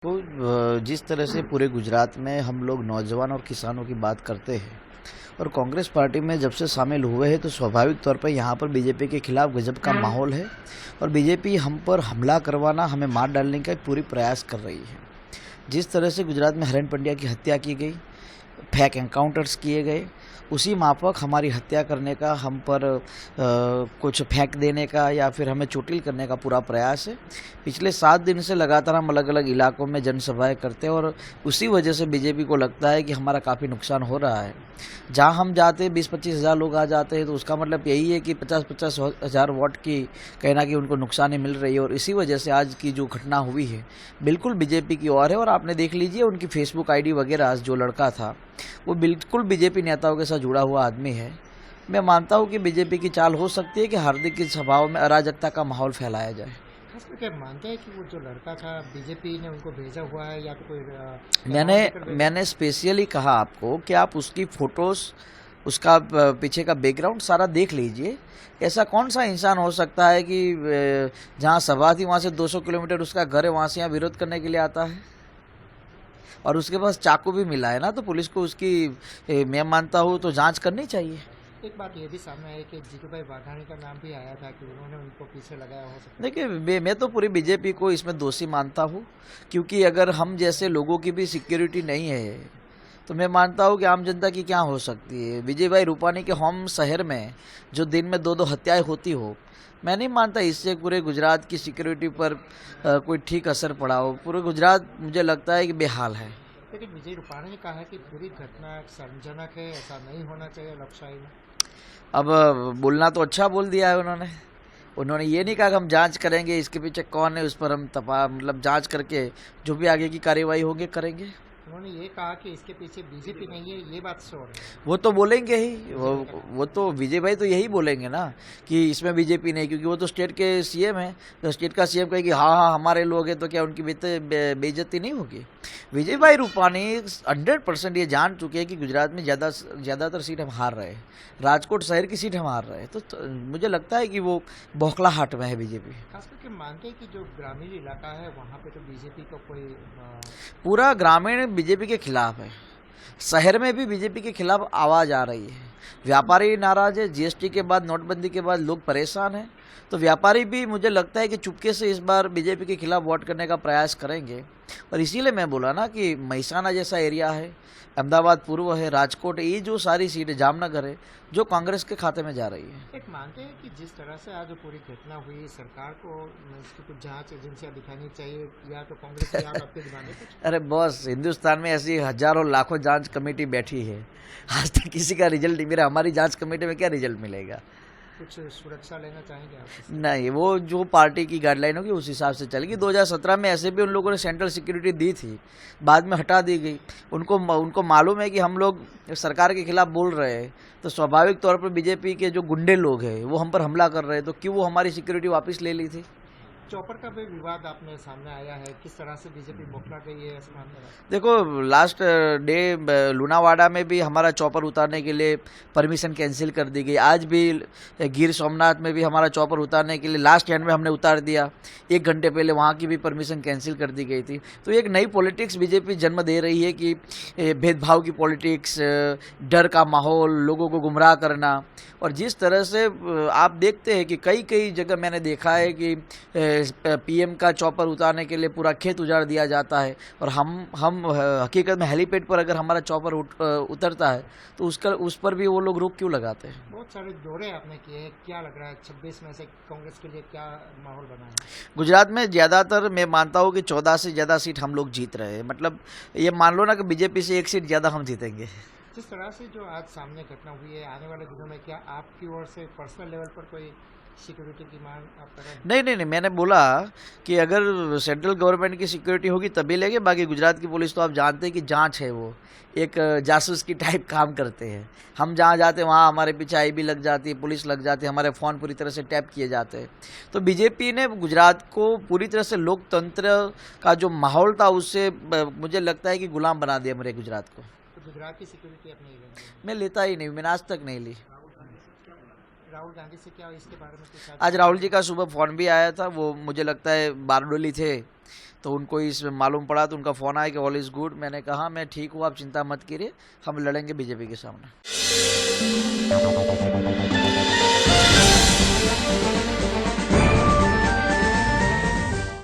तो जिस तरह से पूरे गुजरात में हम लोग नौजवान और किसानों की बात करते हैं और कांग्रेस पार्टी में जब से शामिल हुए हैं तो स्वाभाविक तौर पर यहाँ पर बीजेपी के खिलाफ गजब का माहौल है और बीजेपी हम पर हमला करवाना, हमें मार डालने का एक पूरी प्रयास कर रही है। जिस तरह से गुजरात में हरेन पंड्या की हत्या की गई, फेक एनकाउंटर्स किए गए, उसी माफक हमारी हत्या करने का, हम पर कुछ फेंक देने का या फिर हमें चोटिल करने का पूरा प्रयास है। पिछले 7 दिन से लगातार हम अलग अलग इलाकों में जनसभाएं करते हैं और उसी वजह से बीजेपी को लगता है कि हमारा काफ़ी नुकसान हो रहा है। जहां हम जाते 20-25 हज़ार लोग आ जाते हैं तो उसका मतलब यही है कि 50-50 हज़ार वोट की कहीं ना कहीं उनको नुकसानी मिल रही है और इसी वजह से आज की जो घटना हुई है बिल्कुल बीजेपी की ओर है। और आपने देख लीजिए उनकी फेसबुक आईडी वगैरह, जो लड़का था वो बिल्कुल बीजेपी नेताओं के साथ जुड़ा हुआ आदमी है। मैं मानता हूँ कि बीजेपी की चाल हो सकती है कि हार्दिक की सभाओं में अराजकता का माहौल फैलाया जाए। खास करके आप मानते हैं कि वो जो लड़का था बीजेपी ने उनको भेजा हुआ है या तो कोई मैंने पैगाम देकर भेजा है? मैंने स्पेशली कहा आपको कि आप उसकी फोटोज़, उसका पीछे का बैकग्राउंड सारा देख लीजिए। ऐसा कौन सा इंसान हो सकता है कि जहाँ सभा थी वहाँ से 200 किलोमीटर उसका घर है, वहाँ से यहाँ विरोध करने के लिए आता है? और उसके पास चाकू भी मिला है ना, तो पुलिस को उसकी मैं मानता हूँ तो जांच करनी चाहिए। एक बात ये भी सामने आई कि जीतूभाई वाघाणी का नाम भी आया था कि उन्होंने उनको पीछे लगाया हो सकता है। देखिए, मैं तो पूरी बीजेपी को इसमें दोषी मानता हूँ, क्योंकि अगर हम जैसे लोगों की भी सिक्योरिटी नहीं है तो मैं मानता हूँ कि आम जनता की क्या हो सकती है। विजय भाई रूपानी के होम शहर में जो दिन में 2-2 हत्याएं होती हो, मैं नहीं मानता इससे पूरे गुजरात की सिक्योरिटी पर कोई ठीक असर पड़ा हो। पूरे गुजरात मुझे लगता है कि बेहाल है। लेकिन विजय रूपाणी ने कहा है कि पूरी घटना संजनक है, ऐसा नहीं होना चाहिए लोकशाही में। अब बोलना तो अच्छा बोल दिया है उन्होंने। उन्होंने ये नहीं कहा कि हम जांच करेंगे, इसके पीछे कौन है उस पर हम जांच करके जो भी आगे की कार्यवाही होगी करेंगे। उन्होंने ये कहा कि इसके पीछे बीजेपी नहीं है, ये बात श्योर है। वो तो बोलेंगे ही, विजय भाई का वो तो विजय भाई तो यही बोलेंगे ना कि इसमें बीजेपी नहीं, क्योंकि वो तो स्टेट के सीएम है। तो स्टेट का सीएम कहेगी हाँ हाँ हमारे लोग हैं, तो क्या उनकी बेइज्जती नहीं होगी? विजय भाई रूपानी 100% ये जान चुके हैं कि गुजरात में ज़्यादातर सीट हम हार रहे हैं, राजकोट शहर की सीट हम हार रहे हैं। तो मुझे लगता है कि वो बौखलाहट में है बीजेपी। खास करके मानते हैं कि जो ग्रामीण इलाका है वहाँ पे तो बीजेपी का कोई पूरा ग्रामीण बीजेपी के खिलाफ है, शहर में भी बीजेपी के खिलाफ आवाज़ आ रही है। व्यापारी नाराज है, जीएसटी के बाद, नोटबंदी के बाद लोग परेशान हैं। तो व्यापारी भी मुझे लगता है कि चुपके से इस बार बीजेपी के खिलाफ वोट करने का प्रयास करेंगे। और इसीलिए मैं बोला ना कि महिसाना जैसा एरिया है, अहमदाबाद पूर्व है, राजकोट, ये जो सारी सीटें, जामनगर है, जो कांग्रेस के खाते में जा रही है। एक मानते हैं कि जिस तरह से आज पूरी घटना हुई, सरकार को इसकी कुछ जांच एजेंसियां दिखानी चाहिए या तो कांग्रेस की आप आपके दिमाग में कुछ। अरे बॉस, हिंदुस्तान में ऐसी हजारों लाखों जांच कमेटी बैठी है, आज तक किसी का रिजल्ट नहीं मिला। हमारी जांच कमेटी में क्या रिजल्ट मिलेगा? कुछ सुरक्षा लेना चाहेंगे आप इससे? नहीं, वो जो पार्टी की गाइडलाइन होगी उस हिसाब से चलेगी। 2017 में ऐसे भी उन लोगों ने सेंट्रल सिक्योरिटी दी थी, बाद में हटा दी गई। उनको मालूम है कि हम लोग सरकार के खिलाफ बोल रहे हैं, तो स्वाभाविक तौर पर बीजेपी के जो गुंडे लोग हैं वो हम पर हमला कर रहे हैं, तो क्यों वो हमारी सिक्योरिटी वापस ले ली थी? चौपर का भी विवाद आपने सामने आया है, किस तरह से बीजेपी बौखला गई है इस मामले में? देखो, लास्ट डे लुनावाड़ा में भी हमारा चॉपर उतारने के लिए परमिशन कैंसिल कर दी गई। आज भी गिर सोमनाथ में भी हमारा चॉपर उतारने के लिए लास्ट एंड में हमने उतार दिया। 1 घंटे पहले वहाँ की भी परमिशन कैंसिल कर दी गई थी। तो एक नई पॉलिटिक्स बीजेपी जन्म दे रही है कि भेदभाव की पॉलिटिक्स, डर का माहौल, लोगों को गुमराह करना। और जिस तरह से आप देखते हैं कि कई कई जगह मैंने देखा है कि पीएम का चॉपर उतारने के लिए पूरा खेत उजाड़ दिया जाता है, और हम हकीकत में हेलीपैड पर अगर हमारा चॉपर उतरता है तो उस पर भी वो लोग रोक क्यों लगाते हैं? बहुत सारे दौरे आपने किए, क्या लग रहा है 26 में से कांग्रेस के लिए क्या माहौल बना है? गुजरात में ज़्यादातर मैं मानता हूँ कि 14 से ज़्यादा सीट हम लोग जीत रहे हैं। मतलब ये मान लो ना कि बीजेपी से 1 सीट ज़्यादा हम जीतेंगे। जिस तरह से जो आज सामने घटना हुई है, आने वाले दिनों में क्या आपकी ओर से पर्सनल लेवल पर कोई सिक्योरिटी की मांग आप कर रहे हैं? नहीं नहीं नहीं, मैंने बोला कि अगर सेंट्रल गवर्नमेंट की सिक्योरिटी होगी तभी लेंगे। बाकी गुजरात की पुलिस तो आप जानते हैं कि जांच है, वो एक जासूस की टाइप काम करते हैं। हम जहाँ जाते हैं वहाँ हमारे पीछे आईबी लग जाती है, पुलिस लग जाती है, हमारे फ़ोन पूरी तरह से टैप किए जाते हैं। तो बीजेपी ने गुजरात को पूरी तरह से लोकतंत्र का जो माहौल था उससे मुझे लगता है कि गुलाम बना दिया मेरे गुजरात को। तो गुजरात की सिक्योरिटी आप नहीं लेंगे? मैं लेता ही नहीं, मैंने आज तक नहीं ली। राहुल गांधी से क्या इसके बारे में कुछ आज राहुल जी का सुबह फ़ोन भी आया था, वो मुझे लगता है बारडोली थे, तो उनको इस मालूम पड़ा तो उनका फ़ोन आया कि ऑल इज़ गुड। मैंने कहा मैं ठीक हूँ, आप चिंता मत कीजिए, हम लड़ेंगे बीजेपी के सामने।